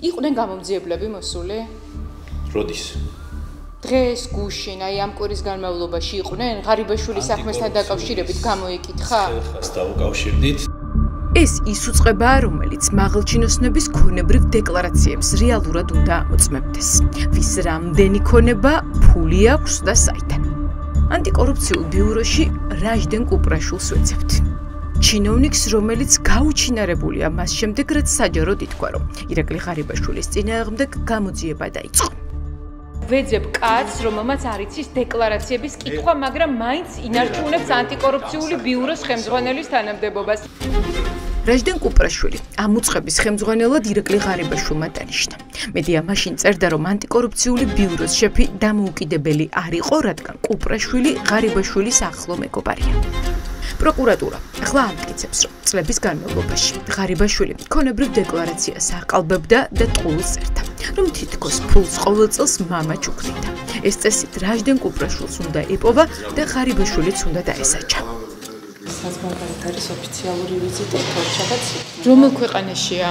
იყვნენ გამომძიებლები მოსული? როდის? დღეს გუშინ, აი ამ კვირის განმავლობაში იყვნენ? ღარიბაშვილის საქმესთან დაკავშირებით გამოიკითხა? ხას დავუკავშირდით. ეს ის უწყებაა, რომელიც მაღალჩინოსნების ქონებრივ დეკლარაციებს რეალურად უნდა ამოწმებდეს. ვის რამდენი ქონება, ფული აქვს და საიდან. ანტიკორუფციულ ბიუროში რაჟდენ კუპრაშვილს ვეძებთ. ჩინოვნიკს, რომელიც გაუჩინარებულია მას შემდეგ, რაც საჯაროდ ითქვა, რომ ირაკლი ღარიბაშვილის წინააღმდეგ გამოძიება დაიწყო. ვეძებ კაცს, რომელმაც არ იცის დეკლარაციების კითხვა, მაგრამ მაინც ინარჩუნებს ანტიკორუფციული ბიუროს ხელმძღვანელის თანამდებობას. რაჟდენ კუპრაშვილი ამ უწყების ხელმძღვანელად ირაკლი ღარიბაშვილმა დანიშნა. მედია მაშინ წერდა, რომ ანტიკორუფციული ბიუროს შეფი დამოუკიდებელი არ იყო, რადგან კუპრაშვილი ღარიბაშვილის ახლო მეგობარია. პროკურატურა ახლა ამტკიცებს, რომ წლების განმავლობაში ღარიბაშვილი ქონებრივ დეკლარაციას აყალბებდა და ტყუილს წერდა, რომ თითქოს ფულს ყოველ წელს მამა ჩუქდიდა. ეს წესით რაჟდენ კუპრაშვილს უნდა ეპოვა და ღარიბაშვილიც უნდა დაესაჯა. საზღვარგარეთ არის ოფიციალური ვიზიტი თორშაბათს. რომელ ქვეყანაშია?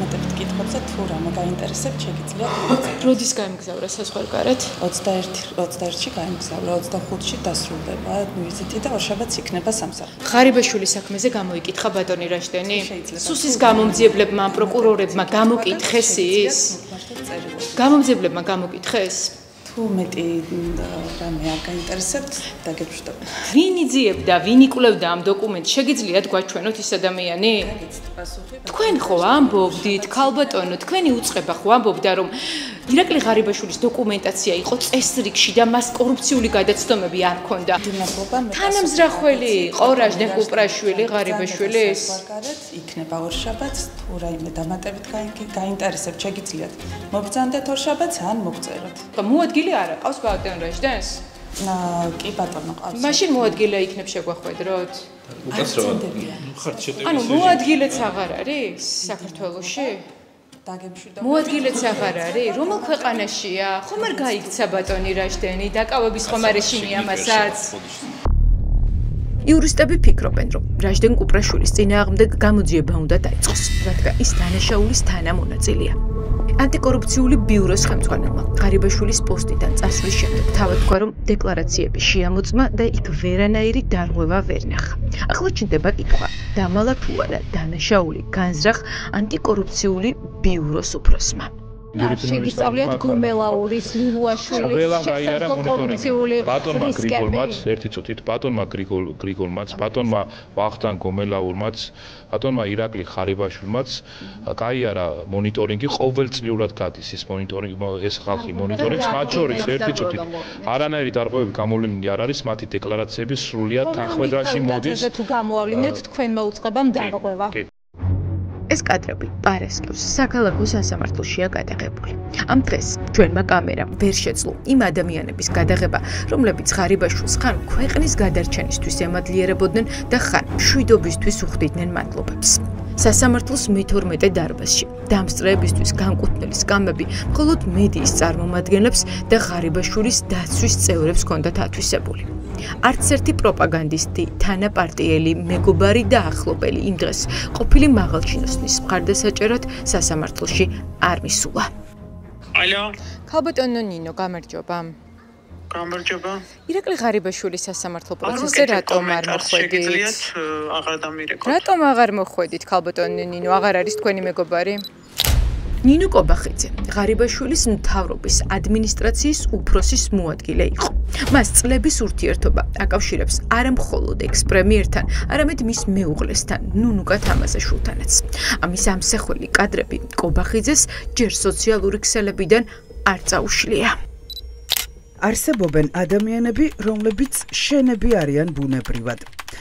დამატებით კითხვებზე თუ რამე გაინტერესებთ, შეგიძლიათ. როდის გაემგზავრა საზღვარგარეთ? 21-ში გაემგზავრა, 25-ში დასრულდება ვიზიტი და ორშაბათს იქნება სამსახური. ღარიბაშვილის საქმეზე გამოიკითხა ბატონი რაჟდენი? სუსის გამომძიებლებმა, პროკურორებმა გამოკითხეს ის? გამომძიებლებმა გამოკითხეს? თუ მეტი რამე არ გაინტერესებთ, დაგეშვიდობ. ვინ იძიებდა, ვინ იკვლევდა ამ დოკუმენტს? შეგიძლიათ გვაჩვენოთ ის ადამიანი? თქვენ ხო ამბობდით, ქალბატონო, თქვენი უწყება ხო ამბობდა, რომ ირაკლი ღარიბაშვილის დოკუმენტაცია იყო წესრიგში და მას კორუფციული გადაცდომები არ ჰქონდა. თანამზრახველი იყო რაჟდენ კუპრაშვილი ღარიბაშვილის? იქნება ორშაბათს, თუ რაიმე დამატებით გაინტერესებთ, შეგიძლიათ. მოგბრძანდეთ ორშაბათს ან მოგწეროთ. მოადგილე არ აყავს ბატონ რაჟდენს? კი ბატონო ყავს. მაშინ მოადგილე იქნებ შეგვახვედროთ? ანუ მოადგილეც აღარ არის საქართველოში? დაგემშვიდობ. მოადგილეც აღარ არის? რომელ ქვეყანაშია? ხომ არ გაიქცა ბატონი რაჟდენი? დაკავების ხომ არ ეშინია მასაც? იურისტები ფიქრობენ, რომ რაჟდენ კუპრაშვილის წინააღმდეგ გამოძიება უნდა დაიწყოს, რადგან ის დანაშაულის თანამონაწილეა. ანტიკორუფციული ბიუროს ხელმძღვანელმა ღარიბაშვილის პოსტიდან წასვლის შემდეგ თავად თქვა, რომ დეკლარაციები შეამოწმა და იქ ვერანაირი დარღვევა ვერ ნახა. ახლა ჩნდება კითხვა, დამალა თუ არა დანაშაული განზრახ ანტიკორუფციული ბიუროს უფროსმა. შეგისწავლიათ გუმელაურის ლილუაშვილის კორუფციული ბატონმა გრიგოლმაც ერთი წუთით ბატონმა გრიგოლმაც ბატონმა ვახტანგ გუმელაურმაც ბატონმა ირაკლი ღარიბაშვილმაც გაიარა მონიტორინგი ყოველწლიურად გადის ეს მონიტორინგი ეს ხალხი მონიტორინგს მათ შორის ერთი წუთით არანაირი დარღვევები გამოვლენილი არ არის მათი დეკლარაციები სრულიად თანხმედრაში მოდის თუ გამოავლინეთ თქვენმა უწყებამ დარღვევა ეს კადრები პარასკევს საქალაქო სასამართლოშია გადაღებული. ამ დღეს ჩვენმა კამერამ ვერ შეძლო იმ ადამიანების გადაღება, რომლებიც ღარიბაშვილს ხან ქვეყნის გადარჩენისთვის ემადლიერებოდნენ და ხან მშვიდობისთვის უხდიდნენ მადლობებს. სასამართლოს მე-12 დარბაზში დამსწრეებისთვის განკუთვნილი სკამები მხოლოდ მედიის წარმომადგენლებს და ღარიბაშვილის დაცვის წევრებს ჰქონდათ ათვისებული. არც ერთი პროპაგანდისტი, თანაპარტიელი, მეგობარი და ახლობელი იმ დღეს ყოფილი მაღალჩინოსნის მხარდასაჭერად სასამართლოში არ მისულა. ალო, ქალბატონო ნინო, გამარჯობა. გამარჯობა. ირაკლი ღარიბაშვილის სასამართლო პროცესზე რატომ არ მოხვედით? შეგიძლიათ აღარ დამირეკოთ. რატომ აღარ მოხვედით, ქალბატონო ნინო? აღარ არის თქვენი მეგობარი? ნინო კობახიძე ღარიბაშვილის მთავრობის ადმინისტრაციის უფროსის მოადგილე იყო. მას წლების ურთიერთობა აკავშირებს არა მხოლოდ ექს-პრემიერთან, არამედ მის მეუღლესთან, ნუნუკა თამაზაშვილთანაც. ამის ამსახველი კადრები კობახიძეს ჯერ სოციალური ქსელებიდან არ წაუშლია. არსებობენ ადამიანები, რომლებიც შენები არიან ბუნებრივად.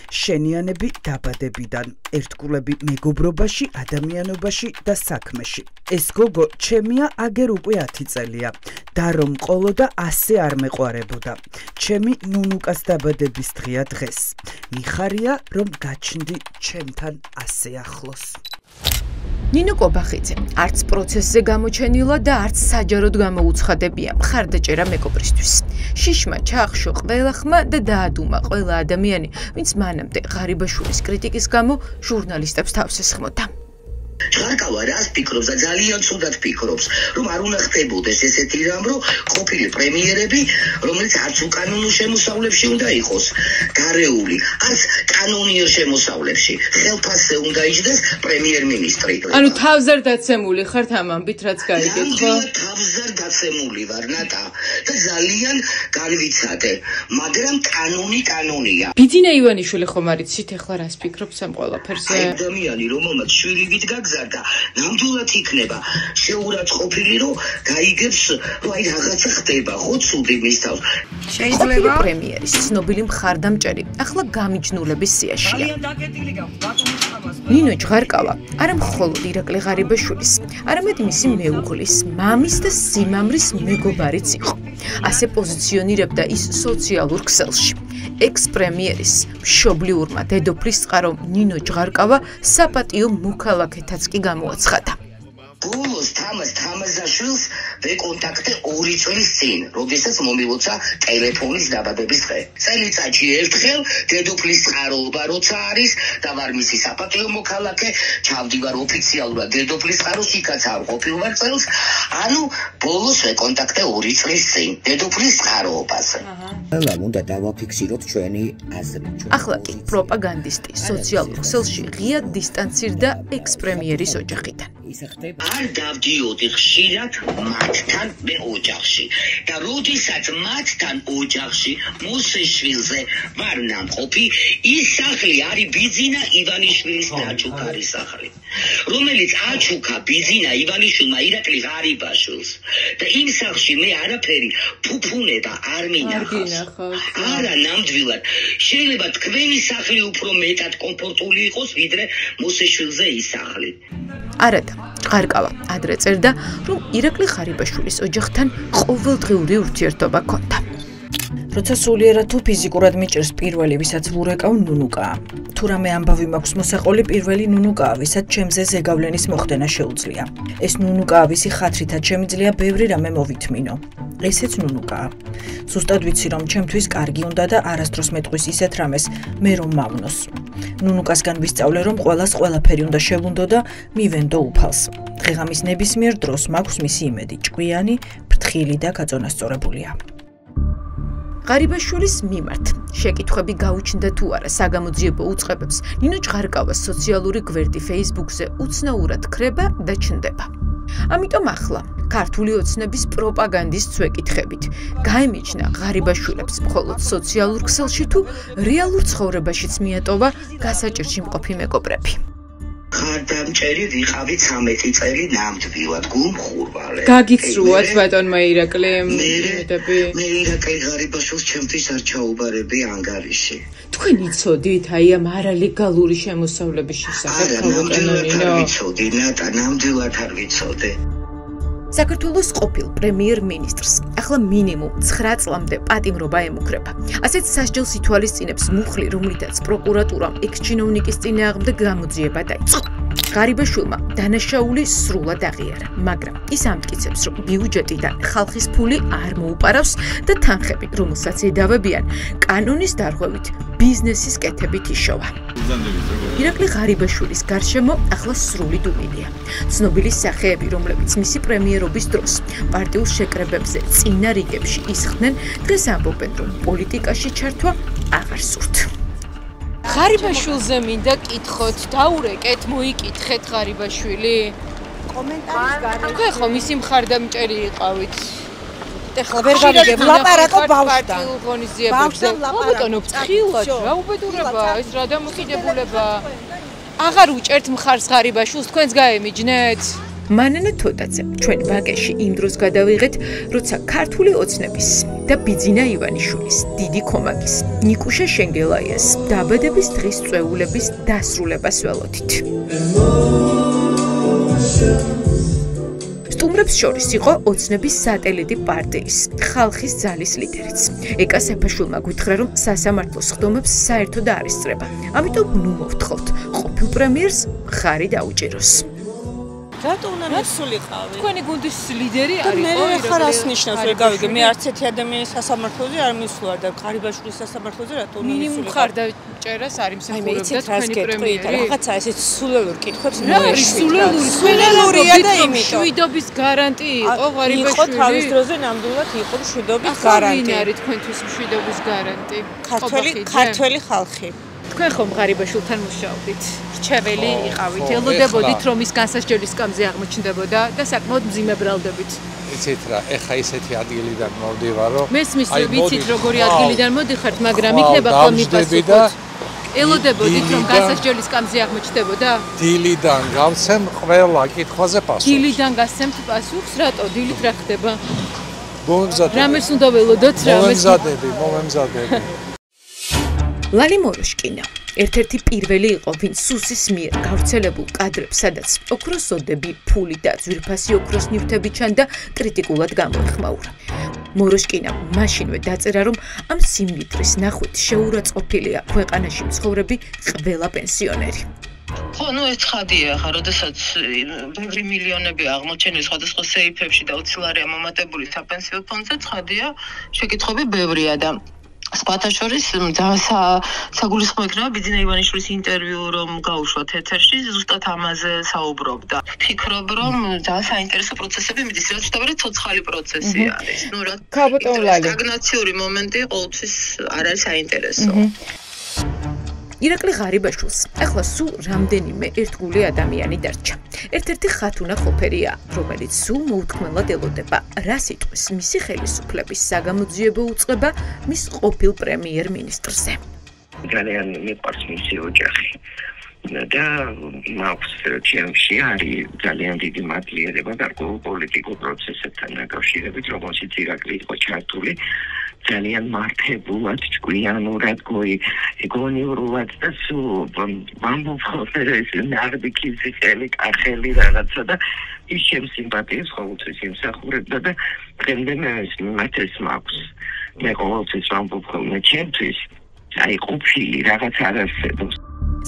შენიანები დაბადებიდან, ერთგულები მეგობრობაში, ადამიანობაში და საქმეში. ეს გოგო ჩემია აგერ უკვე 10 წელია და რომ ყოლოდა ასე არ მეყვარებოდა. ჩემი ნუნუკას დაბადების დღეა დღეს. მიხარია რომ გაჩნდი ჩემთან ასე ახლოს. ნინო კობახიძე არც პროცესზე გამოჩენილა და არც საჯაროდ გამოუცხადებია მხარდაჭერა მეგობრისთვის. შიშმა ჩაახშო ყველა ხმა და დაადუმა ყველა ადამიანი, ვინც მანამდე ღარიბაშვილის კრიტიკის გამო ჟურნალისტებს თავს ესხმოდა. ჟღარკავა რას ფიქრობს და ძალიან ცუდად ფიქრობს, რომ არ უნდა ხდებოდეს ესეთი რამ, რომ ყოფილი პრემიერები, რომელიც არც უკანონო შემოსავლებში უნდა იყოს გარეული, არც კანონიერ შემოსავლებში. ხელფასზე უნდა იჯდეს პრემიერ-მინისტრი. ანუ თავზარ დაცემული ხართ ამ ამბით, რაც გაიგეთო? თავზარ დაცემული ვარ, ნატა, და ძალიან განვიცადე, მაგრამ კანონია. ბიძინა ივანიშვილი ხომ არიცით ახლა რას ფიქრობს ამ ყველაფერზე? ადამიანი რომელმაც შვირივით გაგზარდა, ნამდვილად იქნება შეურაცხყოფილი, რომ გაიგებს, რომ აი რაღაცა ხდება, ხო ცუდი მის თავს. შეიძლება პრემიერის ცნობილი მხარდამჭერი ახლა გამიჯნულების სიაშია. ნინო ჟღარკავა არა მხოლოდ ირაკლი ღარიბაშვილის, არამედ მისი მეუღლის, მამის და სიმამრის მეგობარიც იყო. ასე პოზიციონირებდა ის სოციალურ ქსელში. ექს-პრემიერის მშობლიურმა დედოფლის წყარომ ნინო ჟღარკავა საპატიო მოქალაქეთაც კი გამოაცხადა. ბოლოს თამაზაშვილს ვეკონტაქტე 2 წლის წინ, როდესაც მომილოცა ტელეფონის დაბადების დღე. წელიწადში ერთხელ დედოფლის წყაროობა როცა არის და ვარ მისი საპატიო მოქალაქე, ჩავდივარ ოფიციალურად დედოფლის წყაროში, იქაც არ ყოფილვარ წელს, ანუ ბოლოს ვეკონტაქტე 2 წლის წინ დედოფლის წყაროობაზე. ყველა უნდა დავაფიქსიროთ ჩვენი აზრი. ახლა კი პროპაგანდისტი სოციალურ ქსელში ღიად დისტანცირდა ექს-პრემიერის ოჯახიდან. არ დავდიოდი ხშირად მათთან მე ოჯახში და როდესაც მათთან ოჯახში მოსეშვილზე ვარ ნამყოფი, ის სახლი არის ბიძინა ივანიშვილის დაჩუქარი სახლი, რომელიც აჩუქა ბიძინა ივანიშვილმა ირაკლი ღარიბაშვილს და იმ სახლში მე არაფერი ფუფუნება არ მინახავს. არა, ნამდვილად შეიძლება თქვენი სახლი უფრო მეტად კომფორტული იყოს ვიდრე მოსეშვილზე ის სახლი. არადა ჟღარკავა ადრე წერდა, რომ ირაკლი ღარიბაშვილის ოჯახთან ყოველდღიური ურთიერთობა ჰქონდა. როცა სულიერად თუ ფიზიკურად მიჭირს პირველი, ვისაც ვურეკავ, ნუნუკაა. თუ რამე ამბავი მაქვს მოსაყოლი, პირველი ნუნუკაა, ვისაც ჩემზე ზეგავლენის მოხდენა შეუძლია. ეს ნუნუკაა, ვისი ხათრითაც შემიძლია ბევრი რამე მოვითმინო. ესეც ნუნუკაა. ზუსტად ვიცი, რომ ჩემთვის კარგი უნდა და არასდროს მეტყვის ისეთ რამეს, მე რომ მავნოს. ნუნუკასგან ვისწავლე, რომ ყველას ყველაფერი უნდა შევუნდო და მივენდო უფალს. დღეღამის ნებისმიერ დროს მაქვს მისი იმედი, ჭკვიანი, ფრთხილი და გაწონასწორებულია. ღარიბაშვილის მიმართ შეკითხვები გაუჩნდა თუ არა საგამოძიებო უწყებებს, ნინო ჟღარკავას სოციალური გვერდი Facebook-ზე უცნაურად ქრება და ჩნდება. ამიტომ ახლა ქართული ოცნების პროპაგანდისტს ვეკითხებით, გაემიჯნა ღარიბაშვილებს მხოლოდ სოციალურ ქსელში თუ რეალურ ცხოვრებაშიც მიატოვა გასაჭირში მყოფი მეგობრები. ხარდამჭერი ვიყავი 13 წელი ნამდვილად გულმხურვალე. გაგიცრუათ ბატონმა ირაკლი იმედები. მე ირაკლი ღარიბაშვილს ჩემთვის არ ჩაუბარები ანგარიში. თქვენ იცოდით აი ამ არალეგალური შემოსავლების შესახებ ბატონო ნინო? არ ვიცოდი, ნატა, ნამდვილად არ ვიცოდი. საქართველოს ყოფილ პრემიერ-მინისტრს ახლა მინიმუმ 9 წლამდე პატიმრობა ემუქრება. ასეთ სასჯელს ითვალისწინებს მუხლი, რომლითაც პროკურატურამ ექს-ჩინოვნიკის წინააღმდეგ გამოძიება დაიწყო. ღარიბაშვილმა დანაშაული სრულად აღიარა, მაგრამ ის ამტკიცებს, რომ ბიუჯეტიდან ხალხის ფული არ მოუპარავს და თანხები, რომელსაც ედავებიან, კანონის დარღვევით ბიზნესის კეთებით იშოვა. ირაკლი ღარიბაშვილის გარშემო ახლა სრული დუმილია. ცნობილი სახეები, რომლებიც მისი პრემიერობის დროს პარტიულ შეკრებებზე წინა რიგებში ისხდნენ, დღეს ამბობენ, რომ პოლიტიკაში ჩართვა აღარ სურთ. ღარიბაშვილზე მინდა კითხოთ, დაურეკეთ, მოიკითხეთ ღარიბაშვილი. კომენტარის გარეთ. თქვენ ხო მისი მხარდამჭერი იყავით? ეხლა ვერ გავიგებ ლაპარაკო ბავშვთან. ბავშვთან ლაპარაკობ თხილად, რა უბედურება, ეს რა დამოკიდებულება. აღარ უჭერთ მხარს ღარიბაშვილს, თქვენს გაემიჯნეთ? მანანა თოდაძე, ჩვენ ვაკეში იმ დროს გადავიღეთ, როცა ქართული ოცნების და ბიძინა ივანიშვილის, დიდი ქომაგის, ნიკუშა შენგელაიას დაბადების დღის წვეულების დასრულებას ველოდით. სტუმრებს შორის იყო ოცნების სატელიტი პარტიის, ხალხის ძალის ლიდერიც. ეკა სეფაშვილმა გითხრა, რომ სასამართლოს ხდომებს საერთოდ არ ისწრება. ამიტომ ნუ მოვთხოვთ, ყოფილ პრემიერს მხარი დაუჭიროს. რატო უნდა მისულიყავი? თქვენი გუნდის ლიდერი არის. მე ხა რას ნიშნავს ვერ გავიგე. მე არც ერთი ადამიანის სასამართლოზე არ მისვლა და ღარიბაშვილის სასამართლოზე რატო უნდა მისულიყავი? მინიმუმ მხარდამჭერი ჭერას არ აი მე იმსახურებდა იცით რას თქვენი გეტყვით, პრემიერი. რაღაცა ესეც სულელურ კითხვებს რა არის სულელური? სულელურია და იმიტომ შვიდობის გარანტი იყო ღარიბაშვილი. იყო თავის დროზე ნამდვილად იყო შვიდობის გარანტი. ვინ არის თქვენთვის შვიდობის გარანტი? ქართველი ხალხი. თქვენ ხომ ღარიბაშვილთან მუშაობდით? რჩეველი იყავით, ელოდებოდით რომ ის განსასჯელი სკამზე აღმოჩნდებოდა და საკმაოდ მძიმე ბრალდებით. იცით რა, ეხა ისეთი ადგილიდან მოვდივარო. მესმის ვიცით როგორი ადგილიდან მოდიხართ, მაგრამ იქნება ხომ მიპასუხოთ. ელოდებოდით რომ განსასჯელი სკამზე აღმოჩნდებოდა? დილიდან გავცემ ყველა კითხვაზე პასუხს. დილიდან გასცემთ პასუხს, რატო დილით რა ხდება? მომემზადები. რამეს უნდა ველოდოთ, რამეს მომემზადები. ლალი მოროშკინა ერთ-ერთი პირველი იყო, ვინც სუსის მიერ გავრცელებულ კადრებს, სადაც ოქროს ოდები, ფული და ძვირფასი ოქროს ნივთები ჩანდა, კრიტიკულად გამოეხმაურა. მოროშკინამ მაშინვე დაწერა, რომ ამ სიმდიდრის ნახვით შეურაცხყოფილია ქვეყანაში მცხოვრები ყველა პენსიონერი. ხო, ну ეს ცხადია, ხა, როდესაც ბევრი მილიონები აღმოჩენილი სხვადასხვა სეიფებში და 20 ლარია მომატებული საპენსიო ფონდზე, ცხადია, შეკითხვები ბევრია და სხვათა შორის საგულისხმო იქნება ბიძინა ივანიშვილის ინტერვიუ რომ გაუშვათ ეთერში, ზუსტად ამაზე საუბრობდა. ფიქრობ რომ ძალიან საინტერესო პროცესები მიდის, რაც ვთქვი, ცოცხალი პროცესი არის. ну რა სტაგნაციური მომენტი ყოველთვის არ არის საინტერესო. ირაკლი ღარიბაშვილს ახლა სულ რამდენიმე ერთგული ადამიანი დარჩა. ერთ-ერთი ხათუნა ხოფერია, რომელიც სულ მოუთქმელად ელოდება, რა სიტყვის მისი ხელისუფლების საგამოძიებო უწყება მის ყოფილ პრემიერ-მინისტრზე. ძალიან მიყვარს მისი ოჯახი. და მაქვს ჩემში არის ძალიან დიდი მადლიერება გარკვეულ პოლიტიკურ პროცესებთან დაკავშირებით, რომელშიც ირაკლი იყო ჩართული. ძალიან მართებულად, ჭკვიანურად, ეგონიურულად და სულ ვამბობ ნარდიქიზი ხელი, კახელი რაღაცა და ის ჩემს სიმპათიებს ყოველთვის იმსახურებდა და დღემდე მათეს მაქვს. მე ყოველთვის ვამბობ ხოლმე ჩემთვის, აი ყოფილი რაღაც არ არსებობს.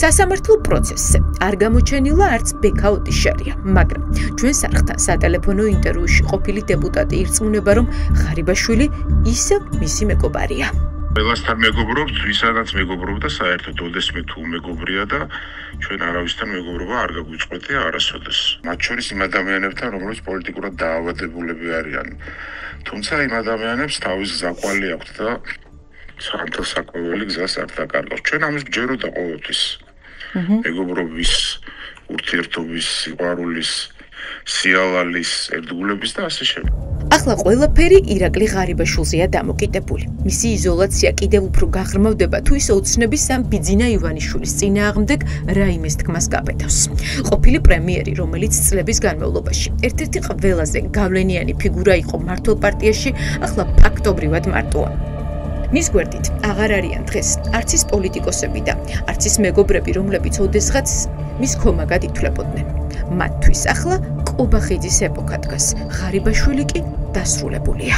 სასამართლო პროცესზე არ გამოჩენილა არც ბექაოტი შარია, მაგრამ ჩვენს არხთან სატელეფონო ინტერვიუში ყოფილი დეპუტატი ირწმუნება, რომ ღარიბაშვილი ისევ მისი მეგობარია. ყველასთან მეგობრობთ, ვისაც მეგობრობ და საერთოდ ოდესმე თუ მეგობრია და ჩვენ არავისთან მეგობრობა არ გაგვიწყვეტია არასოდეს. მათ შორის იმ ადამიანებთან, რომლებიც პოლიტიკურად დაავადებულები არიან. თუმცა იმ ადამიანებს თავის გზაკვალი აქვთ და სამთო საკვებელი გზას არ დაკარგავს. ჩვენ ამის გჯეროდა ყოველთვის. მეგობრობის, ურთიერთობის, სიყვარულის, სიალალის, ერთგულების და ასე შემდეგ. ახლა ყველაფერი ირაკლი ღარიბაშვილზეა დამოკიდებული. მისი იზოლაცია კიდევ უფრო გაღრმავდება თუ ის ოცნების ამ ბიძინა ივანიშვილის წინააღმდეგ რაიმეს თქმას გაბედავს. ყოფილი პრემიერი, რომელიც წლების განმავლობაში ერთ-ერთი ყველაზე გავლენიანი ფიგურა იყო მართლ პარტიაში, ახლა ფაქტობრივად მარტოა. მის გვერდით აღარ არიან დღეს არც ის პოლიტიკოსები და არც ის მეგობრები, რომლებიც ოდესღაც მის ქომაგად ითვლებოდნენ. მათთვის ახლა კობახიძის ეპოქა დგას, ღარიბაშვილი კი დასრულებულია.